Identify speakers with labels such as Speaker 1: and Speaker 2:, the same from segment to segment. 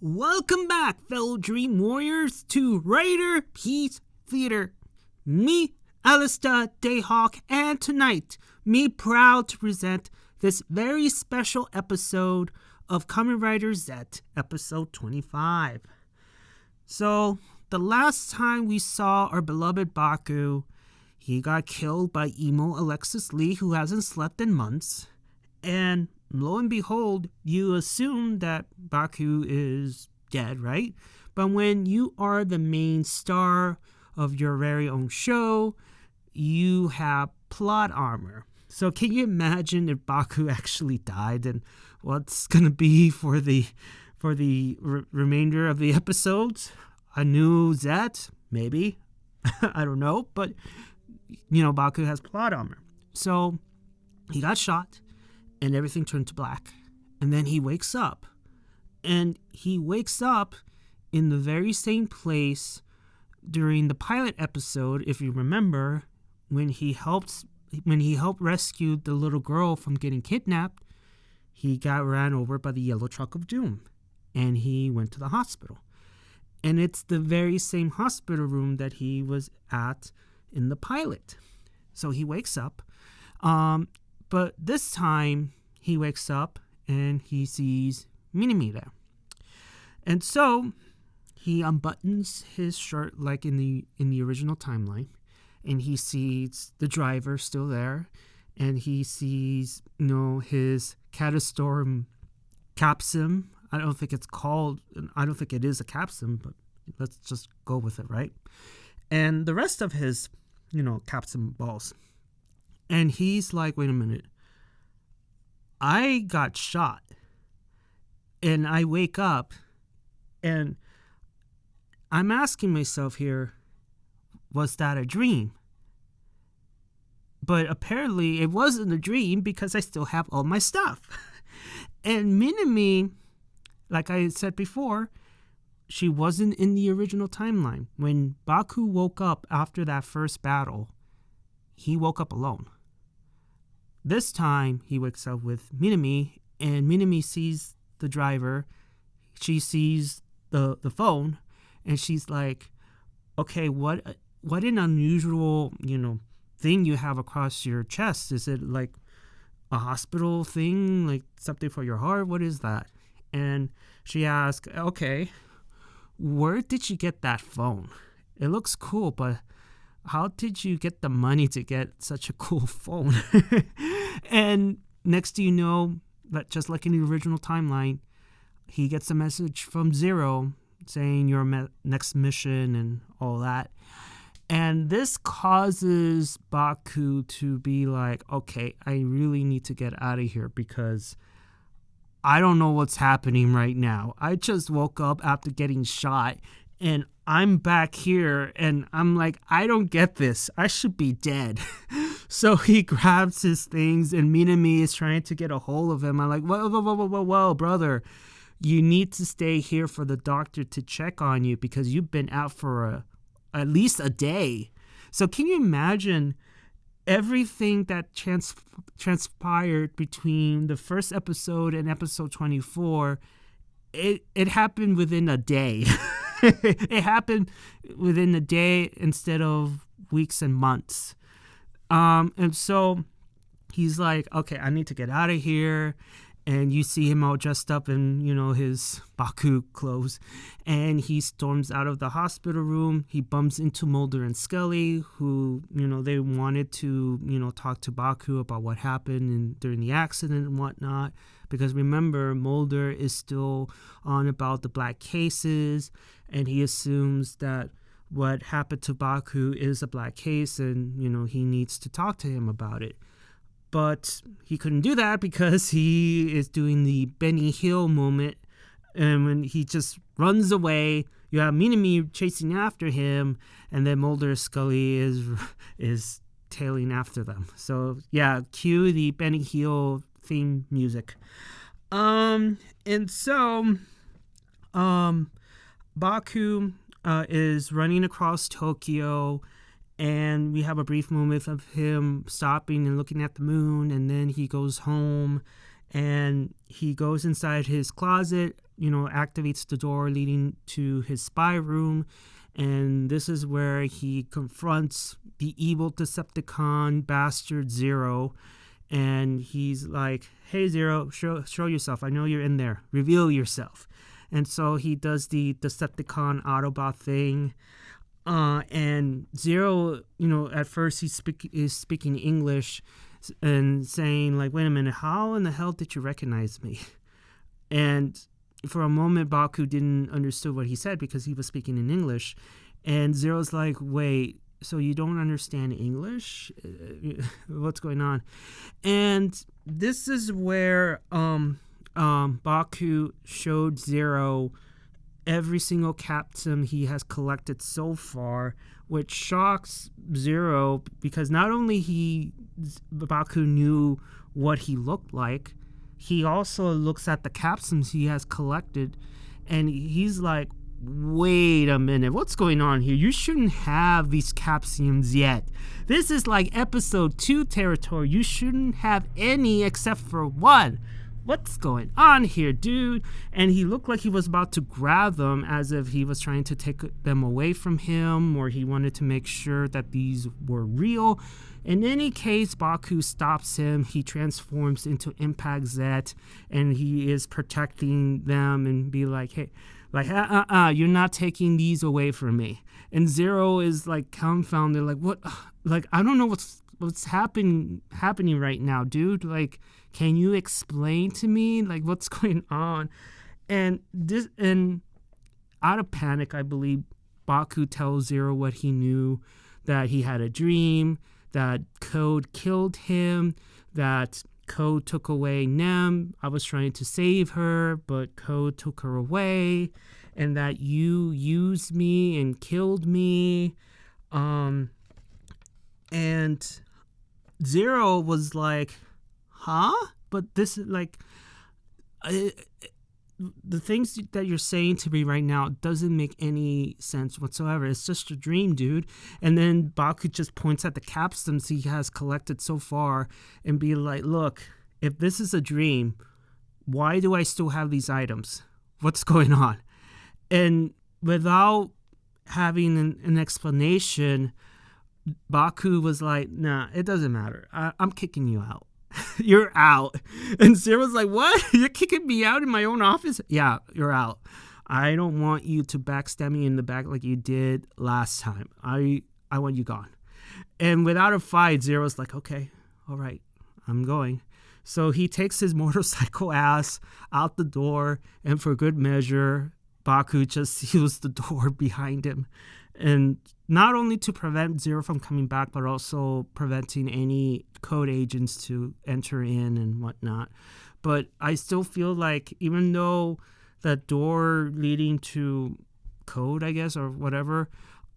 Speaker 1: Welcome back, fellow Dream Warriors, to Riderpiece Theater. Me, Alistair Dayhawk, and tonight, me proud to present this very special episode of Kamen Rider Zeztz, episode 25. So, the last time we saw our beloved Baku, he got killed by emo Alexis Lee, who hasn't slept in months, and lo and behold, you assume that Baku is dead, right? But when you are the main star of your very own show, you have plot armor. So can you imagine if Baku actually died and what's going to be for the remainder of the episodes? A new Zeztz? Maybe. I don't know. But, Baku has plot armor. So he got shot. And everything turned to black. And then he wakes up. And he wakes up in the very same place during the pilot episode, if you remember, when he helped rescue the little girl from getting kidnapped. He got ran over by the yellow truck of doom. And he went to the hospital. And it's the very same hospital room that he was at in the pilot. So he wakes up. But this time, he wakes up and he sees Minami there. And so, he unbuttons his shirt like in the original timeline. And he sees the driver still there. And he sees, his Catastorm capsim. I don't think it is a capsim, but let's just go with it, right? And the rest of his, capsim balls. And he's like, wait a minute. I got shot. And I wake up. And I'm asking myself here, was that a dream? But apparently it wasn't a dream because I still have all my stuff. And Minami, like I said before, she wasn't in the original timeline. When Baku woke up after that first battle, he woke up alone. This time, he wakes up with Minami, and Minami sees the driver. She sees the phone, and she's like, okay, what an unusual, thing you have across your chest. Is it like a hospital thing, like something for your heart? What is that? And she asks, okay, where did you get that phone? It looks cool, but how did you get the money to get such a cool phone? And next thing you know, just like in the original timeline, he gets a message from Zero saying your next mission and all that. And this causes Baku to be like, okay, I really need to get out of here because I don't know what's happening right now. I just woke up after getting shot and I'm back here and I'm like, I don't get this. I should be dead. So he grabs his things and Minami is trying to get a hold of him. I'm like, whoa, brother. You need to stay here for the doctor to check on you because you've been out for at least a day. So can you imagine everything that transpired between the first episode and episode 24? It happened within a day. It happened within a day instead of weeks and months. And so he's like, okay, I need to get out of here. And you see him all dressed up in, his Baku clothes. And he storms out of the hospital room. He bumps into Mulder and Scully, who, they wanted to, talk to Baku about what happened during the accident and whatnot. Because remember, Mulder is still on about the black cases. And he assumes that what happened to Baku is a black case. And, he needs to talk to him about it. But he couldn't do that because he is doing the Benny Hill moment. And when he just runs away, you have Minami chasing after him. And then Mulder Scully is tailing after them. So, yeah, cue the Benny Hill theme music. And so, Baku is running across Tokyo. And we have a brief moment of him stopping and looking at the moon. And then he goes home and he goes inside his closet, activates the door leading to his spy room. And this is where he confronts the evil Decepticon bastard Zero. And he's like, hey, Zero, show yourself. I know you're in there. Reveal yourself. And so he does the Decepticon Autobot thing. And Zero, at first is speaking English and saying, like, wait a minute, how in the hell did you recognize me? And for a moment, Baku didn't understand what he said because he was speaking in English. And Zero's like, wait, so you don't understand English? What's going on? And this is where Baku showed Zero every single capsule he has collected so far, which shocks Zero because not only Baku knew what he looked like, he also looks at the capsules he has collected, and he's like, wait a minute, what's going on here? You shouldn't have these capsules yet. This is like episode 2 territory. You shouldn't have any except for one. What's going on here, dude? And he looked like he was about to grab them as if he was trying to take them away from him, or he wanted to make sure that these were real. In any case, Baku stops him. He transforms into Impact Zeztz, and he is protecting them and be like, hey, like, you're not taking these away from me. And Zero is like confounded, like, what? Like, I don't know what's happening right now, dude. Like, can you explain to me, like, what's going on? And out of panic, I believe Baku tells Zero what he knew, that he had a dream, that Code killed him, that Code took away Nem. I was trying to save her, but Code took her away, and that you used me and killed me. And Zero was like, huh? But this is like, the things that you're saying to me right now doesn't make any sense whatsoever. It's just a dream, dude. And then Baku just points at the capstones he has collected so far and be like, look, if this is a dream, why do I still have these items? What's going on? And without having an explanation, Baku was like, nah, it doesn't matter. I'm kicking you out. You're out. And Zero's like, what? You're kicking me out in my own office? Yeah, you're out. I don't want you to backstab me in the back like you did last time. I want you gone. And without a fight, Zero's like, okay, all right, I'm going. So he takes his motorcycle ass out the door, and for good measure, Baku just seals the door behind him. And not only to prevent Zero from coming back, but also preventing any Code agents to enter in and whatnot. But I still feel like even though that door leading to Code, I guess, or whatever,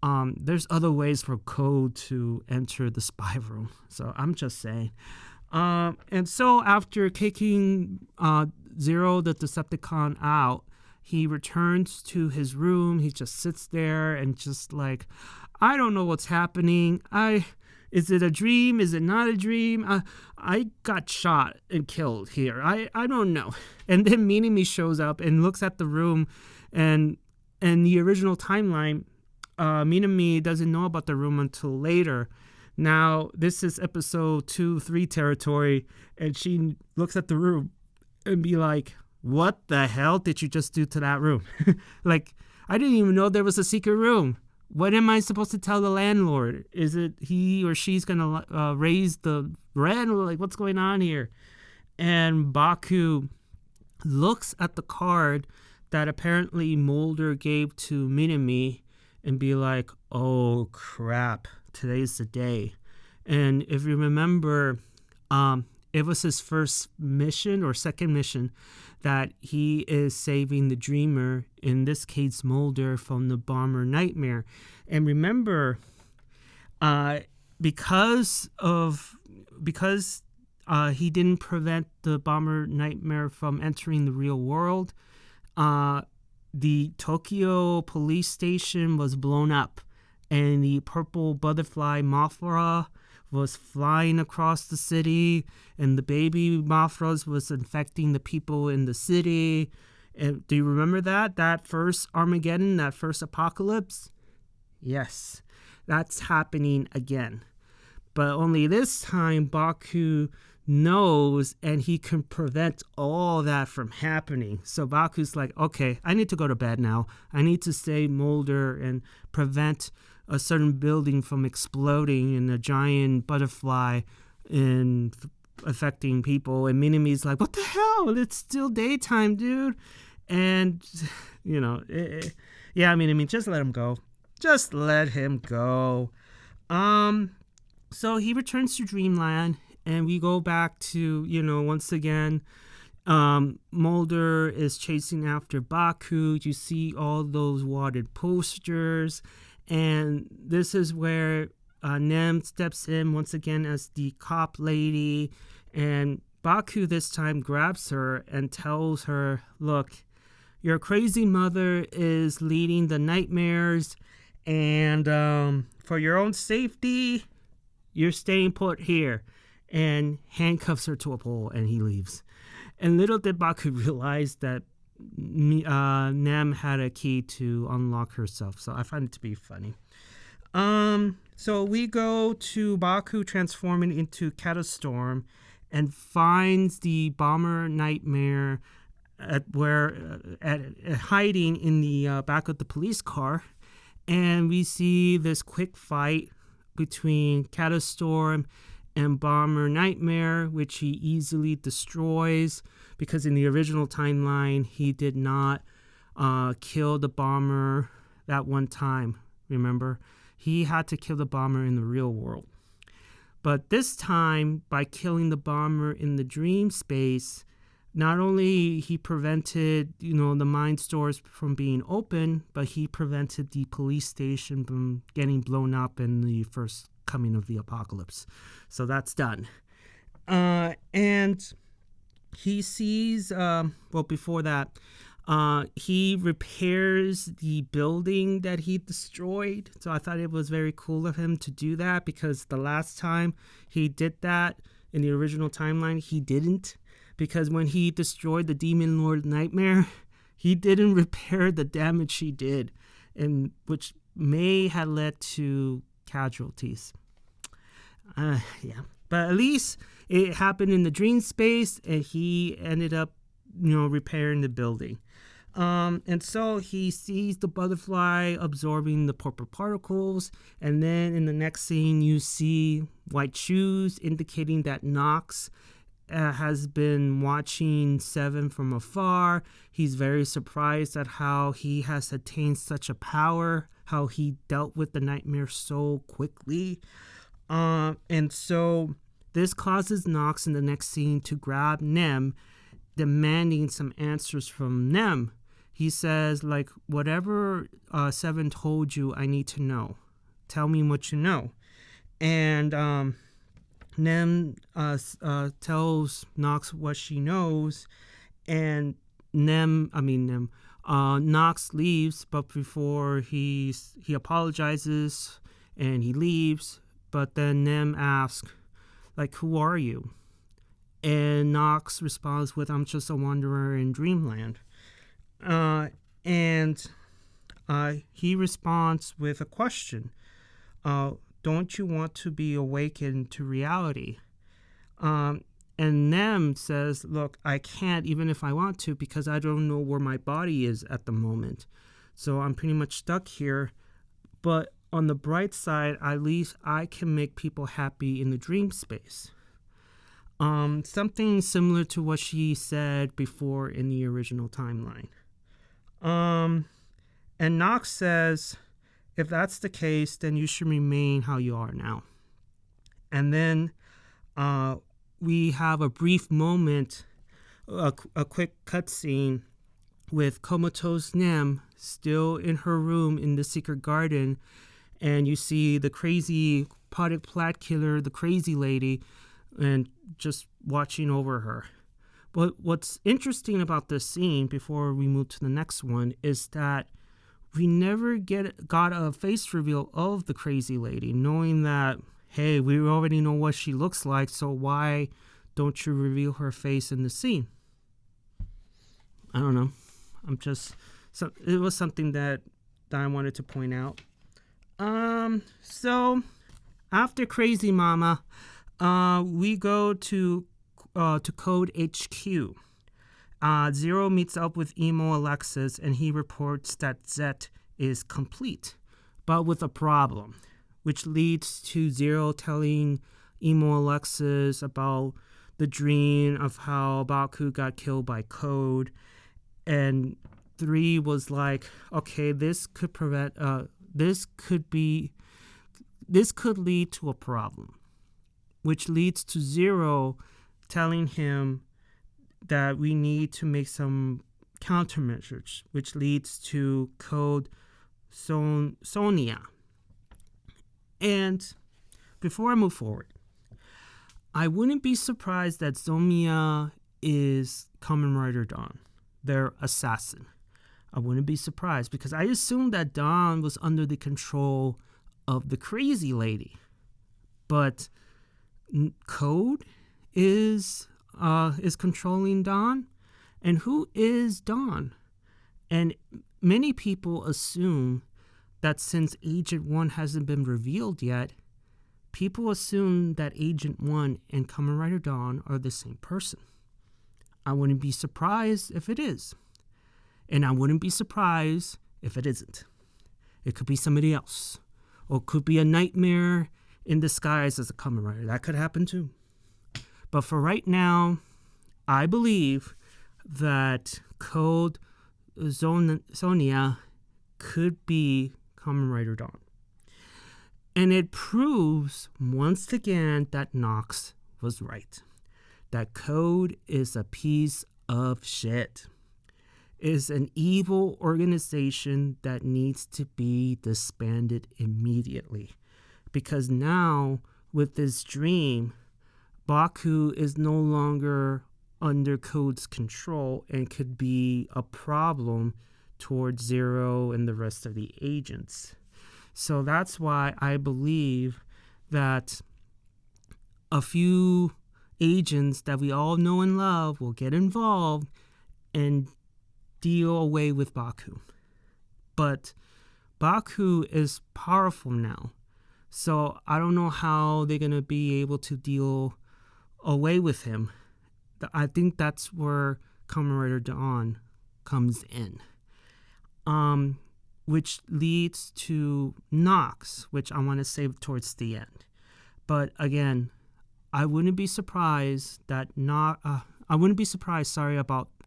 Speaker 1: there's other ways for Code to enter the spy room. So I'm just saying. And so after kicking Zero, the Decepticon, out, he returns to his room. He just sits there and just like, I don't know what's happening. Is it a dream? Is it not a dream? I got shot and killed here. I don't know. And then Minami shows up and looks at the room, and in the original timeline, Minami doesn't know about the room until later. Now, this is episode 2-3 territory, and she looks at the room and be like, what the hell did you just do to that room? Like, I didn't even know there was a secret room. What am I supposed to tell the landlord? Is it he or she's going to raise the rent? Like, what's going on here? And Baku looks at the card that apparently Mulder gave to Minami and be like, oh, crap, today's the day. And if you remember, it was his first mission or second mission that he is saving the Dreamer, in this case Mulder, from the bomber nightmare. And remember, because he didn't prevent the bomber nightmare from entering the real world, the Tokyo police station was blown up, and the purple butterfly Mothra was flying across the city, and the baby Mothras was infecting the people in the city. And do you remember that first Armageddon, that first apocalypse? Yes, that's happening again. But only this time, Baku knows and he can prevent all that from happening. So Baku's like, okay, I need to go to bed now. I need to save Mulder and prevent a certain building from exploding and a giant butterfly and affecting people. And Minami's like, what the hell? It's still daytime, dude. And, yeah, Minami, just let him go. Just let him go. So he returns to Dreamland, and we go back to, once again, Mulder is chasing after Baku. You see all those wadded posters, and this is where Nem steps in once again as the cop lady, and Baku this time grabs her and tells her, look, your crazy mother is leading the nightmares, and for your own safety, you're staying put here, and handcuffs her to a pole, and he leaves. And little did Baku realize that Nem had a key to unlock herself, so I find it to be funny. So we go to Baku transforming into Catastorm and finds the bomber nightmare hiding in the back of the police car, and we see this quick fight between Catastorm and Bomber Nightmare, which he easily destroys because in the original timeline he did not kill the bomber that one time. Remember, he had to kill the bomber in the real world, but this time by killing the bomber in the dream space, not only he prevented the mine stores from being open, but he prevented the police station from getting blown up in the first coming of the apocalypse. So that's done. And he sees, before that, he repairs the building that he destroyed. So I thought it was very cool of him to do that, because the last time he did that in the original timeline, he didn't. Because when he destroyed the Demon Lord Nightmare, he didn't repair the damage he did, and which may have led to casualties. Yeah, but at least it happened in the dream space, and he ended up, repairing the building. And so he sees the butterfly absorbing the purple particles, and then in the next scene you see white shoes indicating that Nox has been watching Seven from afar. He's very surprised at how he has attained such a power, how he dealt with the nightmare so quickly. And so this causes Nox in the next scene to grab Nem, demanding some answers from Nem. He says, like, whatever Seven told you, I need to know. Tell me what you know. And Nem tells Nox what she knows, and Nox leaves, but before he apologizes and he leaves, but then Nem asks, like, who are you? And Nox responds with, I'm just a wanderer in dreamland. And he responds with a question. Don't you want to be awakened to reality? And Nem says, look, I can't even if I want to, because I don't know where my body is at the moment. So I'm pretty much stuck here. But on the bright side, at least I can make people happy in the dream space. Something similar to what she said before in the original timeline. And Nox says, if that's the case, then you should remain how you are now. And then we have a brief moment, a quick cutscene with comatose Nem still in her room in the secret garden. And you see the crazy potted plant killer, the crazy lady, and just watching over her. But what's interesting about this scene, before we move to the next one, is that we never got a face reveal of the crazy lady, knowing that, hey, we already know what she looks like, so why don't you reveal her face in the scene? I don't know. It was something that I wanted to point out. So after Crazy Mama, we go to Code HQ. Zero meets up with Emo Alexis, and he reports that Zeztz is complete, but with a problem, which leads to Zero telling Emo Alexis about the dream of how Baku got killed by Code, and 3 was like, okay, this could lead to a problem, which leads to Zero telling him that we need to make some countermeasures, which leads to Code Sonia. And before I move forward, I wouldn't be surprised that Sonia is Kamen Rider Dawn, their assassin. I wouldn't be surprised because I assumed that Dawn was under the control of the crazy lady. But Code is controlling Dawn? And who is Dawn? And many people assume that since Agent 1 hasn't been revealed yet, people assume that Agent 1 and Kamen Rider Dawn are the same person. I wouldn't be surprised if it is. And I wouldn't be surprised if it isn't. It could be somebody else. Or it could be a nightmare in disguise as a Kamen Rider. That could happen too. But for right now, I believe that Code Sonia could be Kamen Rider Dawn. And it proves once again that Nox was right. That Code is a piece of shit. Is an evil organization that needs to be disbanded immediately. Because now, with this dream, Baku is no longer under Code's control and could be a problem towards Zero and the rest of the agents. So that's why I believe that a few agents that we all know and love will get involved and deal away with Baku. But Baku is powerful now. So I don't know how they're going to be able to deal away with him. I think that's where Kamen Rider Dawn comes in. Which leads to Nox, which I want to save towards the end. But again, I wouldn't be surprised about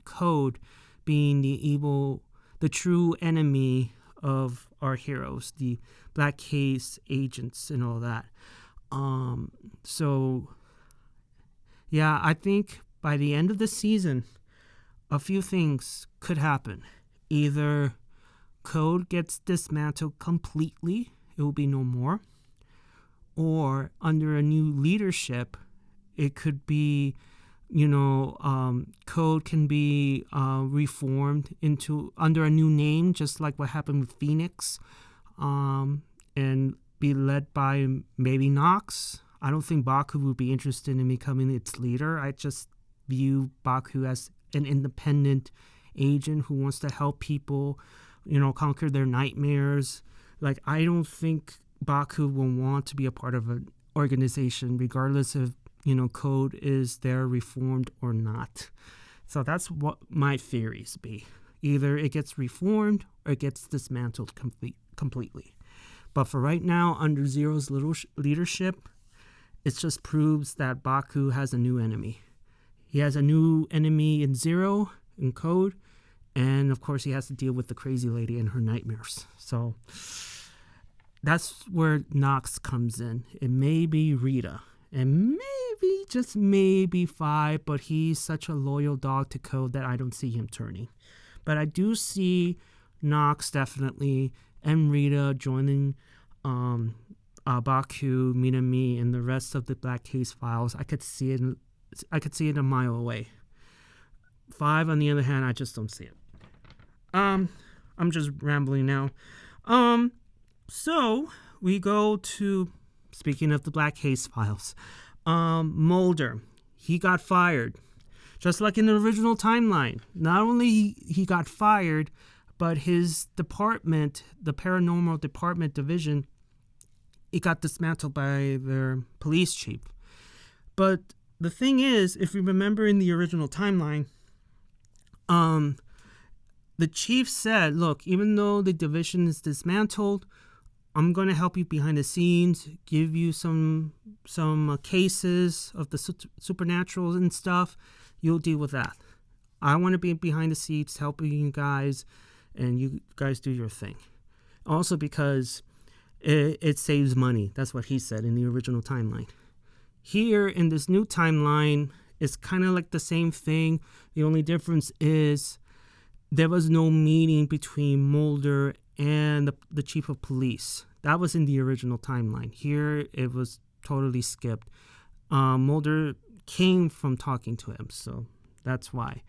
Speaker 1: Code being the true enemy of our heroes, the Black Case agents and all that. So yeah, I think by the end of the season, a few things could happen. Either Code gets dismantled completely, it will be no more. Or under a new leadership, it could be, Code can be reformed under a new name, just like what happened with Phoenix, and be led by maybe Nox. I don't think Baku would be interested in becoming its leader. I just view Baku as an independent agent who wants to help people, conquer their nightmares. Like, I don't think Baku will want to be a part of an organization, regardless of, Code is there reformed or not. So that's what my theories be. Either it gets reformed or it gets dismantled completely. But for right now, under Zero's leadership, it just proves that Baku has a new enemy. He has a new enemy in Zero, in Code, and of course he has to deal with the crazy lady and her nightmares. So that's where Nox comes in. It may be Rita, and maybe, just maybe 5, but he's such a loyal dog to Code that I don't see him turning. But I do see Nox definitely and Rita joining Baku, Minami, and the rest of the Black Case files. I could see it a mile away. 5, on the other hand, I just don't see it. I'm just rambling now. So we go to, speaking of the Black Case files, Mulder. He got fired. Just like in the original timeline. Not only he got fired, but his department, the paranormal department division, it got dismantled by their police chief. But the thing is, if you remember in the original timeline, the chief said, look, even though the division is dismantled, I'm going to help you behind the scenes, give you some cases of the supernatural and stuff. You'll deal with that. I want to be behind the scenes helping you guys, and you guys do your thing. Also because it saves money. That's what he said in the original timeline. Here in this new timeline, it's kind of like the same thing. The only difference is there was no meeting between Mulder and the chief of police. That was in the original timeline. Here, it was totally skipped. Mulder came from talking to him, so that's why.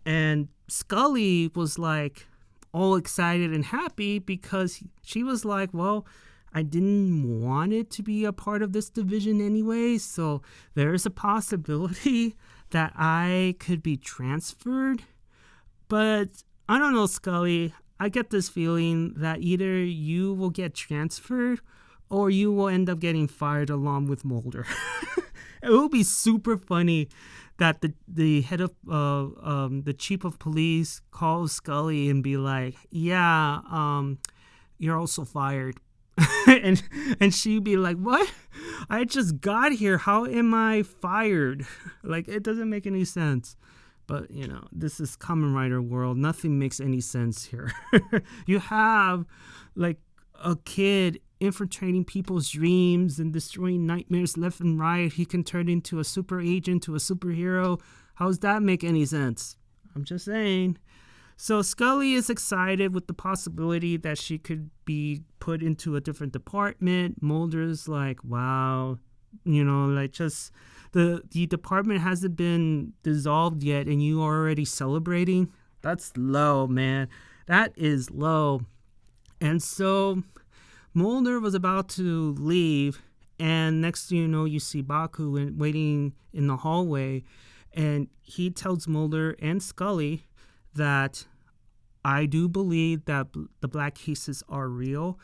Speaker 1: And Scully was like all excited and happy because she was like, well, I didn't want it to be a part of this division anyway, so there's a possibility that I could be transferred. But I don't know, Scully. I get this feeling that either you will get transferred or you will end up getting fired along with Mulder. It will be super funny that the head of the chief of police calls Scully and be like, yeah, you're also fired. and she'd be like, what? I just got here. How am I fired? Like, it doesn't make any sense. But, you know, this is Kamen Rider world. Nothing makes any sense here. You have, like, a kid infiltrating people's dreams and destroying nightmares left and right. He can turn into a super agent, to a superhero. How does that make any sense? I'm just saying. So Scully is excited with the possibility that she could be put into a different department. Mulder's like, wow, you know, like just the department hasn't been dissolved yet and you are already celebrating. That's low, man. That is low. And so Mulder was about to leave, and next thing you know, you see Baku waiting in the hallway, and he tells Mulder and Scully that I do believe that the black cases are real,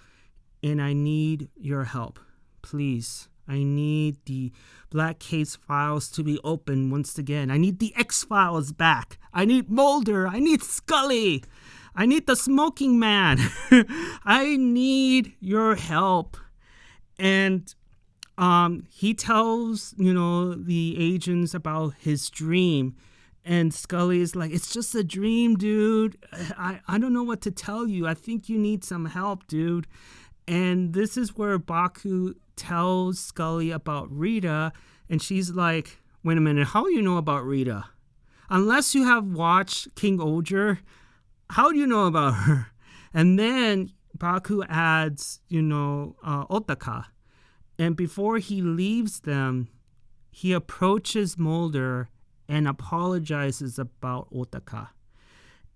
Speaker 1: and I need your help. Please, I need the black case files to be open once again. I need the X-Files back. I need Mulder. I need Scully. I need the smoking man. I need your help. And he tells, you know, the agents about his dream. And Scully is like, it's just a dream, dude. I don't know what to tell you. I think you need some help, dude. And this is where Baku tells Scully about Rita. And she's like, wait a minute, how do you know about Rita? Unless you have watched King Oger, how do you know about her? And then Baku adds, you know, Otaka. And before he leaves them, he approaches Mulder and apologizes about Otaka.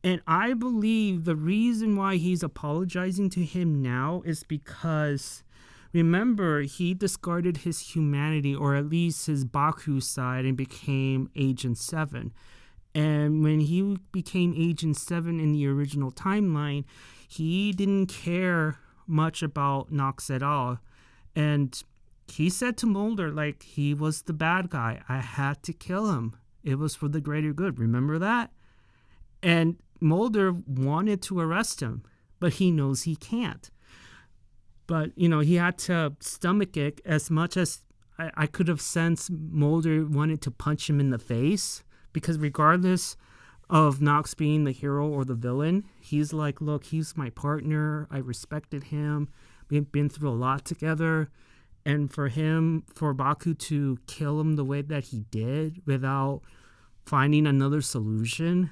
Speaker 1: And I believe the reason why he's apologizing to him now is because, remember, he discarded his humanity, or at least his Baku side, and became Agent 7. And when he became Agent 7 in the original timeline, he didn't care much about Nox at all. And he said to Mulder, like, he was the bad guy. I had to kill him. It was for the greater good. Remember that? And Mulder wanted to arrest him, but he knows he can't. But, you know, he had to stomach it as much as I could have sensed Mulder wanted to punch him in the face. Because regardless of Nox being the hero or the villain, he's like, look, he's my partner. I respected him. We've been through a lot together. And for Baku to kill him the way that he did without finding another solution,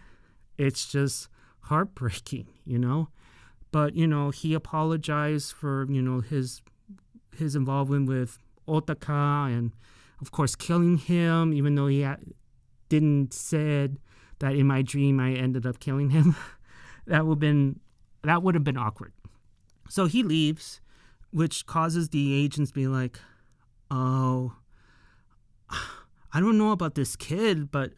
Speaker 1: it's just heartbreaking, you know? But, you know, he apologized for, you know, his involvement with Otaka and, of course, killing him, even though he didn't said that in my dream I ended up killing him. That would have been awkward. So he leaves, which causes the agents to be like, oh, I don't know about this kid, but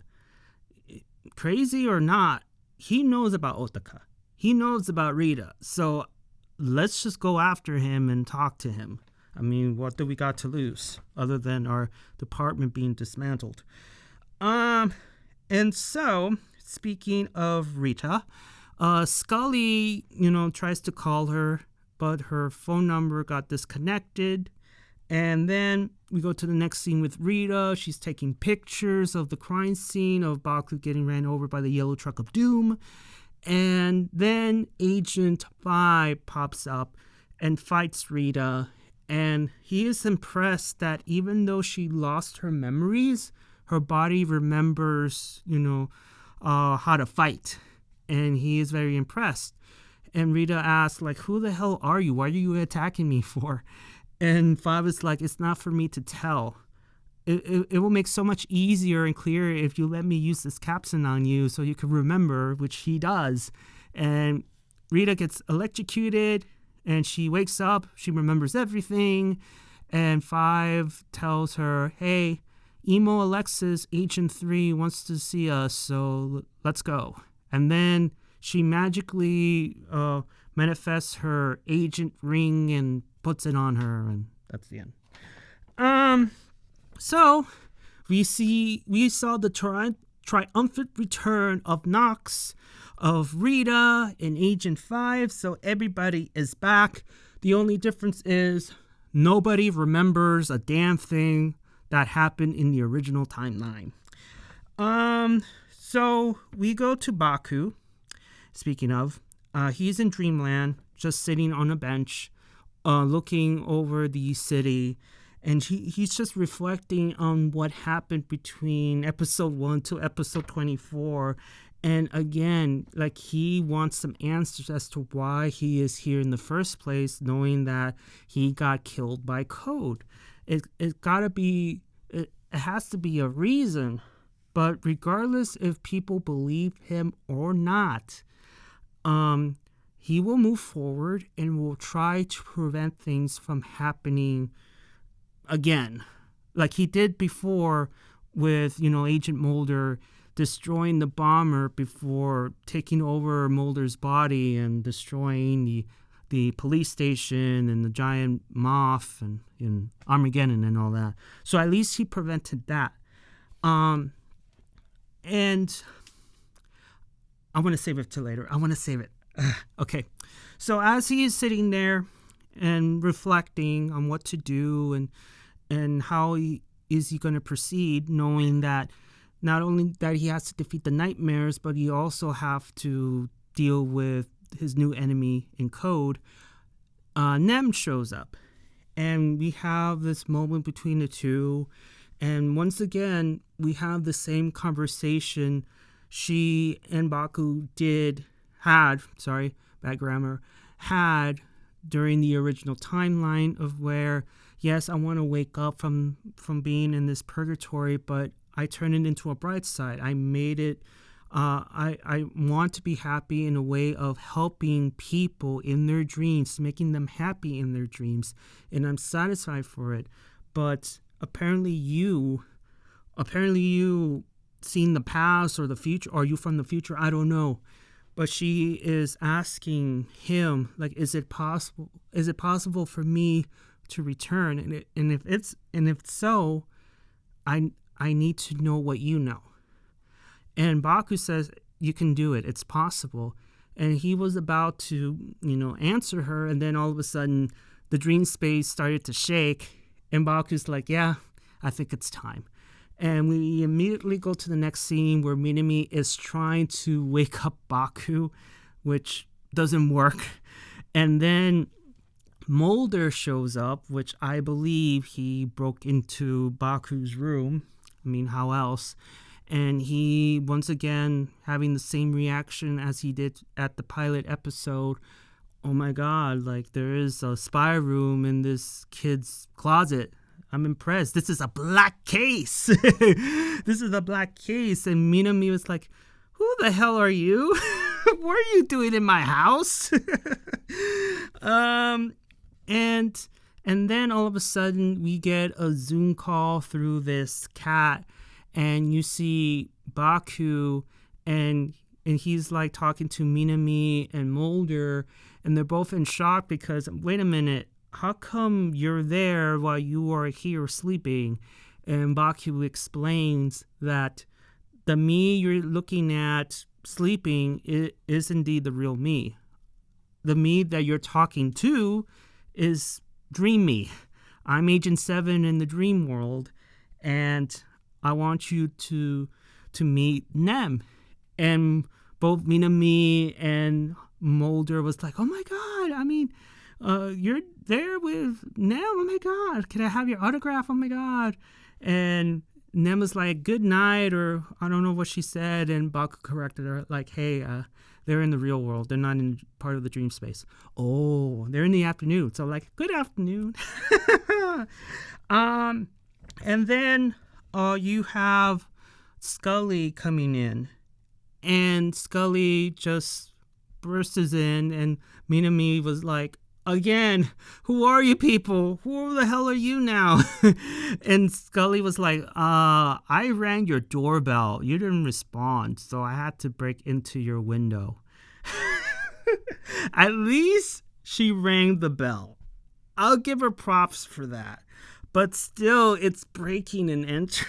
Speaker 1: crazy or not, he knows about Otaka. He knows about Rita. So let's just go after him and talk to him. I mean, what do we got to lose other than our department being dismantled? And so, speaking of Rita, Scully, tries to call her, but her phone number got disconnected. And then we go to the next scene with Rita. She's taking pictures of the crime scene of Baku getting ran over by the yellow truck of doom. And then Agent 5 pops up and fights Rita. And he is impressed that even though she lost her memories, her body remembers, how to fight. And he is very impressed. And Rita asks, like, who the hell are you? What are you attacking me for? And 5 is like, it's not for me to tell. It will make so much easier and clearer if you let me use this caption on you so you can remember, which he does. And Rita gets electrocuted and she wakes up. She remembers everything. And 5 tells her, hey, Emo Alexis, Agent 3 wants to see us, so let's go. And then she magically manifests her agent ring and puts it on her, and that's the end. So we saw the triumphant return of Nox, of Rita, and Agent 5. So everybody is back. The only difference is nobody remembers a damn thing that happened in the original timeline. So we go to Baku. Speaking of, he's in Dreamland, just sitting on a bench, looking over the city. And he's just reflecting on what happened between episode 1 to episode 24. And again, like, he wants some answers as to why he is here in the first place, knowing that he got killed by Code. It has to be a reason. But regardless if people believe him or not, he will move forward and will try to prevent things from happening again, like he did before with, Agent Mulder destroying the bomber before taking over Mulder's body and destroying the police station and the giant moth and Armageddon and all that. So at least he prevented that. And I want to save it till later. Okay. So as he is sitting there and reflecting on what to do and how is he going to proceed, knowing that not only that he has to defeat the nightmares, but he also have to deal with his new enemy in Code, Nem shows up. And we have this moment between the two. And once again, we have the same conversation she and Baku had during the original timeline of where, yes, I want to wake up from being in this purgatory, but I turn it into a bright side. I made it, I want to be happy in a way of helping people in their dreams, making them happy in their dreams, and I'm satisfied for it. But apparently you seen the past or the future, or are you from the future? I don't know. But she is asking him, like, is it possible for me to return? And if so, I need to know what you know. And Baku says, you can do it. It's possible. And he was about to, answer her. And then all of a sudden the dream space started to shake. And Baku's like, yeah, I think it's time. And we immediately go to the next scene where Minami is trying to wake up Baku, which doesn't work. And then Mulder shows up, which I believe he broke into Baku's room. I mean, how else? And he, once again, having the same reaction as he did at the pilot episode. Oh my God, like, there is a spy room in this kid's closet. I'm impressed. This is a black case. This is a black case. And Minami was like, who the hell are you? What are you doing in my house? And then all of a sudden we get a Zoom call through this cat, and you see Baku and he's like talking to Minami and Mulder, and they're both in shock because, wait a minute, how come you're there while you are here sleeping? And Baku explains that the me you're looking at sleeping is indeed the real me. The me that you're talking to is Dream Me. I'm Agent 7 in the dream world, and I want you to meet Nem. And both Minami and Mulder was like, oh my God, I mean, you're there with Nem, oh my God, can I have your autograph, oh my God. And Nem was like, good night, or I don't know what she said, and Baku corrected her, like, hey, they're in the real world, they're not in part of the dream space. Oh, they're in the afternoon, so like, good afternoon. And then you have Scully coming in, and Scully just bursts in, and Minami was like, again, who are you people? Who the hell are you now? And Scully was like, I rang your doorbell. You didn't respond, so I had to break into your window. At least she rang the bell. I'll give her props for that. But still, it's breaking and entering.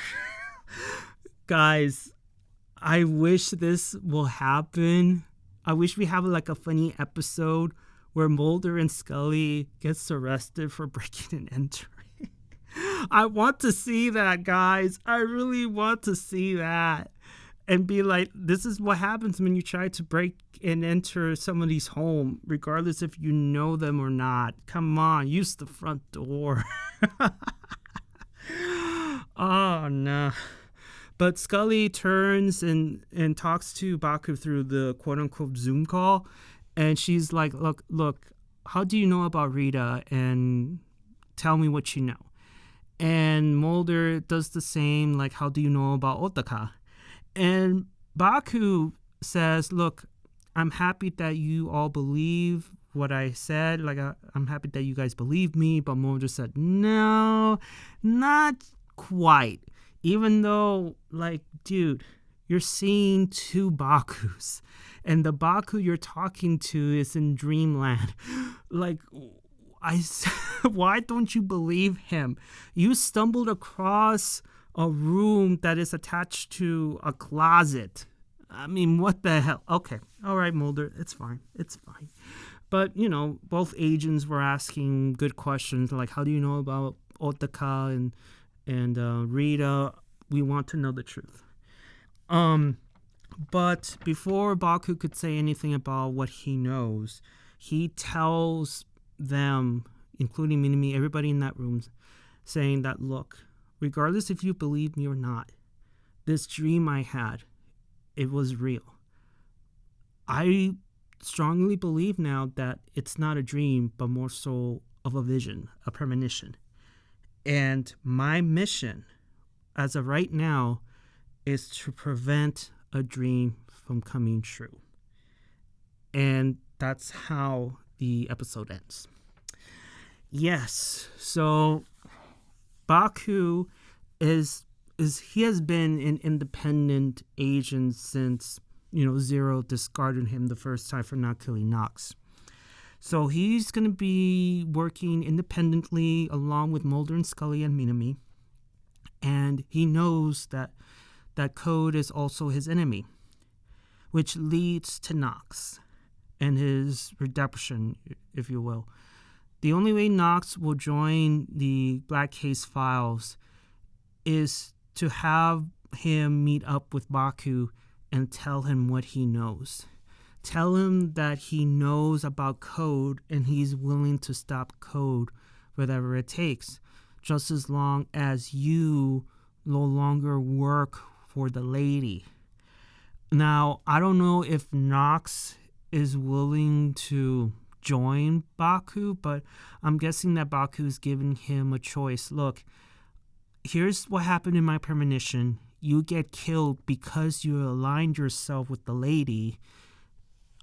Speaker 1: Guys, I wish this will happen. I wish we have like a funny episode where Mulder and Scully gets arrested for breaking and entering. I want to see that, guys. I really want to see that. And be like, this is what happens when you try to break and enter somebody's home, regardless if you know them or not. Come on, use the front door. Oh, no. But Scully turns and talks to Baku through the quote-unquote Zoom call. And she's like, look, how do you know about Rita? And tell me what you know. And Mulder does the same, like, how do you know about Otaka? And Baku says, look, I'm happy that you all believe what I said. Like, I'm happy that you guys believe me. But Mulder said, no, not quite. Even though, like, dude, you're seeing two Bakus. And the Baku you're talking to is in Dreamland. Like, why don't you believe him? You stumbled across a room that is attached to a closet. I mean, what the hell? Okay. All right, Mulder. It's fine. But, you know, both agents were asking good questions. Like, how do you know about Otaka and Rita? We want to know the truth. But before Baku could say anything about what he knows, he tells them, including Minami, everybody in that room, saying that, look, regardless if you believe me or not, this dream I had, it was real. I strongly believe now that it's not a dream, but more so of a vision, a premonition. And my mission, as of right now, is to prevent a dream from coming true. And that's how the episode ends. Yes, so Baku he has been an independent agent since, Zero discarded him the first time for not killing Knox. So he's going to be working independently along with Mulder and Scully and Minami. And he knows that Code is also his enemy, which leads to Knox and his redemption, if you will. The only way Knox will join the Black Case Files is to have him meet up with Baku and tell him what he knows. Tell him that he knows about Code and he's willing to stop Code whatever it takes, just as long as you no longer work for the lady. Now, I don't know if Knox is willing to join Baku, but I'm guessing that Baku's giving him a choice. Look, here's what happened in my premonition. You get killed because you aligned yourself with the lady.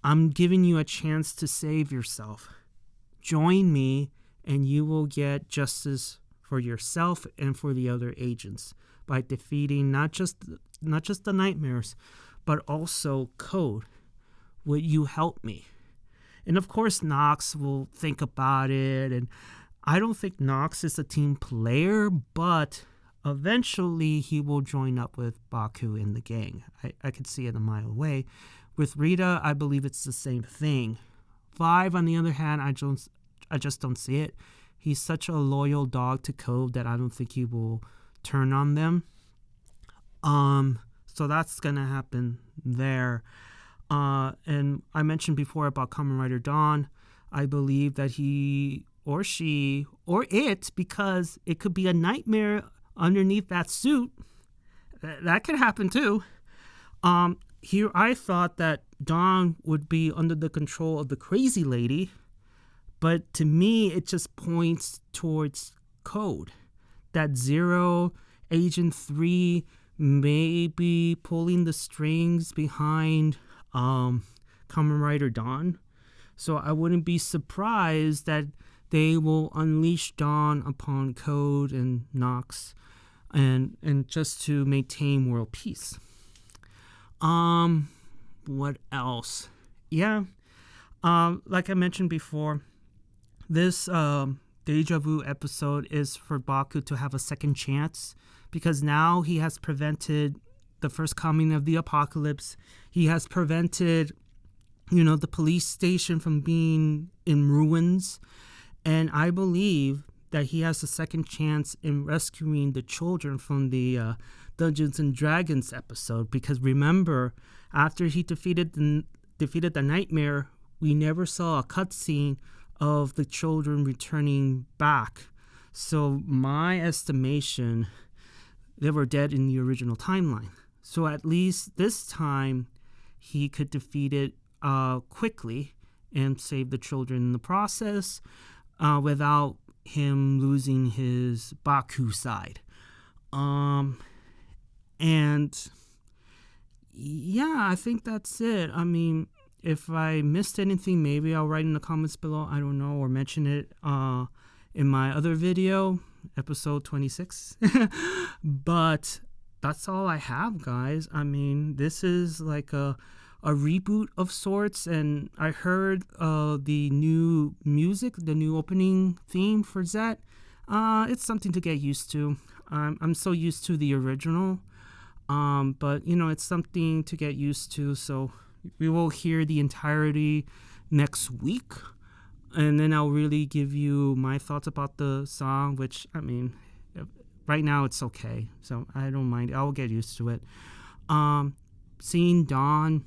Speaker 1: I'm giving you a chance to save yourself. Join me and you will get justice for yourself and for the other agents by defeating not just the nightmares, but also Code. Would you help me? And of course, Nox will think about it. And I don't think Nox is a team player, but eventually he will join up with Baku in the gang. I could see it a mile away. With Rita, I believe it's the same thing. Five, on the other hand, I just don't see it. He's such a loyal dog to Code that I don't think he will turn on them. So that's gonna happen there. And I mentioned before about Kamen Rider Dawn. I believe that he or she or it, because it could be a nightmare underneath that suit. That could happen too. Here I thought that Dawn would be under the control of the crazy lady, but to me it just points towards Code. That Zero, Agent 3 may be pulling the strings behind Kamen Rider Dawn. So I wouldn't be surprised that they will unleash Dawn upon Code and Nox and just to maintain world peace. What else? Yeah. Like I mentioned before, this Deja Vu episode is for Baku to have a second chance, because now he has prevented the first coming of the apocalypse. He has prevented, the police station from being in ruins. And I believe that he has a second chance in rescuing the children from the Dungeons and Dragons episode. Because remember, after he defeated the nightmare, we never saw a cutscene of the children returning back. So my estimation, they were dead in the original timeline. So at least this time, he could defeat it quickly and save the children in the process without him losing his Baku side. And yeah, I think that's it. I mean, if I missed anything, maybe I'll write in the comments below. I don't know, or mention it in my other video, episode 26. But that's all I have, guys. I mean, this is like a reboot of sorts, and I heard the new music, the new opening theme for Zeztz. It's something to get used to. I'm so used to the original, but it's something to get used to. So we will hear the entirety next week, and then I'll really give you my thoughts about the song, which, I mean, right now it's okay, so I don't mind. I'll get used to it. Seeing Dawn,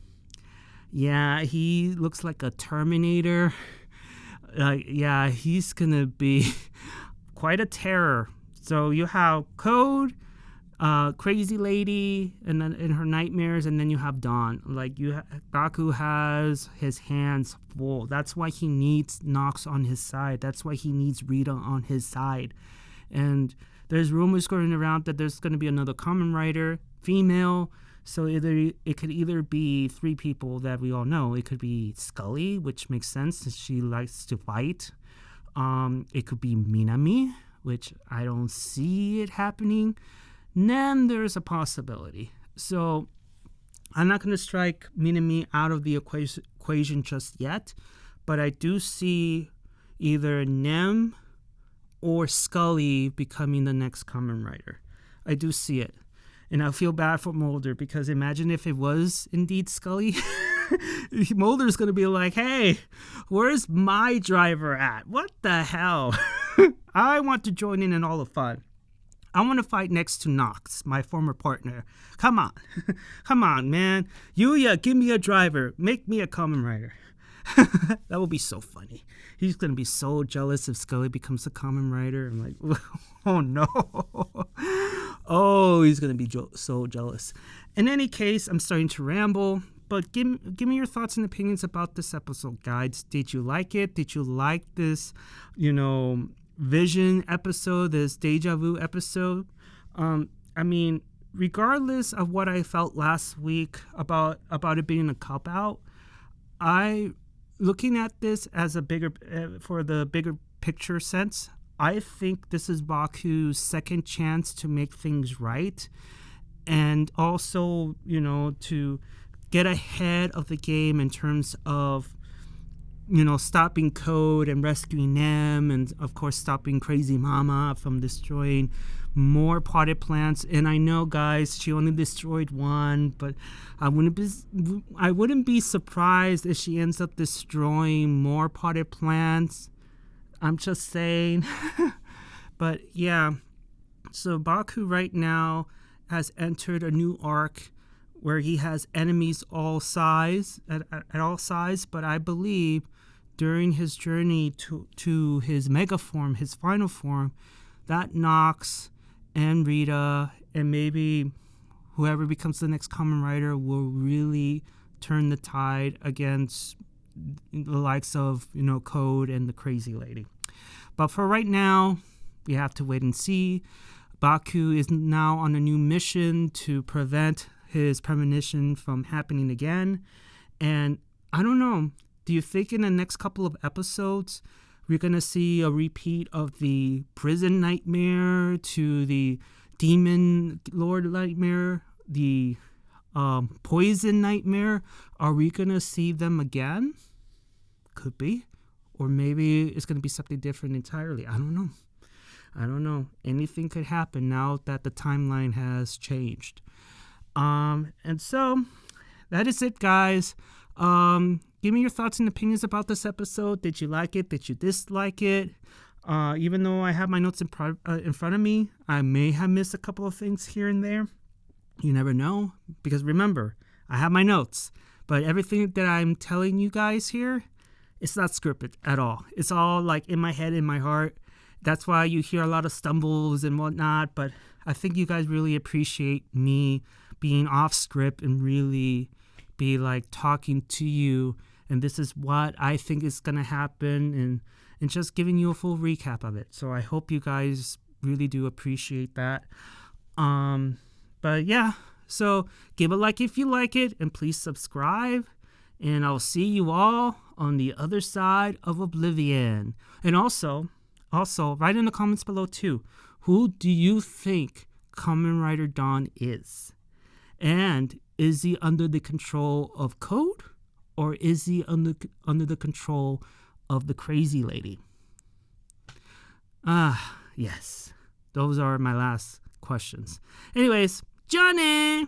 Speaker 1: yeah, he looks like a Terminator. Yeah, he's gonna be quite a terror. So you have Code, crazy lady, and then in her nightmares, and then you have Dawn. Like Baku has his hands full. That's why he needs Nox on his side. That's why he needs Rita on his side. And there's rumors going around that there's going to be another Kamen Rider, female. So it could either be three people that we all know. It could be Scully, which makes sense since she likes to fight. It could be Minami, which I don't see it happening. And then there's a possibility. So I'm not going to strike Minami out of the equation just yet, but I do see either Nem or Scully becoming the next Kamen Rider. I do see it. And I feel bad for Mulder, because imagine if it was indeed Scully. Mulder's going to be like, hey, where's my driver at? What the hell? I want to join in all the fun. I want to fight next to Nox, my former partner. Come on. Come on, man. Yuya, give me a driver. Make me a Kamen Rider. That would be so funny. He's going to be so jealous if Scully becomes a Kamen Rider. I'm like, oh no. Oh, he's going to be so jealous. In any case, I'm starting to ramble, but give me your thoughts and opinions about this episode, guys. Did you like it? Did you like this, Vision episode, this Deja Vu episode? I mean, regardless of what I felt last week about it being a cop-out, looking at this as for the bigger picture sense, I think this is Baku's second chance to make things right, and also, to get ahead of the game in terms of, stopping Code and rescuing them, and of course stopping Crazy Mama from destroying more potted plants. And I know, guys, she only destroyed one, but I wouldn't be surprised if she ends up destroying more potted plants. I'm just saying. But yeah, so Baku right now has entered a new arc where he has enemies at all size, but I believe during his journey to his mega form, his final form, that Nox and Rita and maybe whoever becomes the next Kamen Rider will really turn the tide against the likes of, Code and the Crazy Lady. But for right now, we have to wait and see. Baku is now on a new mission to prevent his premonition from happening again. And I don't know, do you think in the next couple of episodes we're going to see a repeat of the prison nightmare to the demon lord nightmare, the poison nightmare? Are we going to see them again? Could be. Or maybe it's going to be something different entirely. I don't know. Anything could happen now that the timeline has changed. And so that is it, guys. Give me your thoughts and opinions about this episode. Did you like it? Did you dislike it? Even though I have my notes in front of me, I may have missed a couple of things here and there. You never know, because remember, I have my notes, but everything that I'm telling you guys here, it's not scripted at all. It's all like in my head, in my heart. That's why you hear a lot of stumbles and whatnot, but I think you guys really appreciate me being off script and really be like talking to you, and this is what I think is going to happen, and just giving you a full recap of it. So I hope you guys really do appreciate that. But yeah, so give a like if you like it, and please subscribe, and I'll see you all on the other side of Oblivion. And also write in the comments below too, who do you think Kamen Rider Dawn is? And is he under the control of Code, or is he under the control of the Crazy Lady? Yes, those are my last questions. Anyways, Johnny!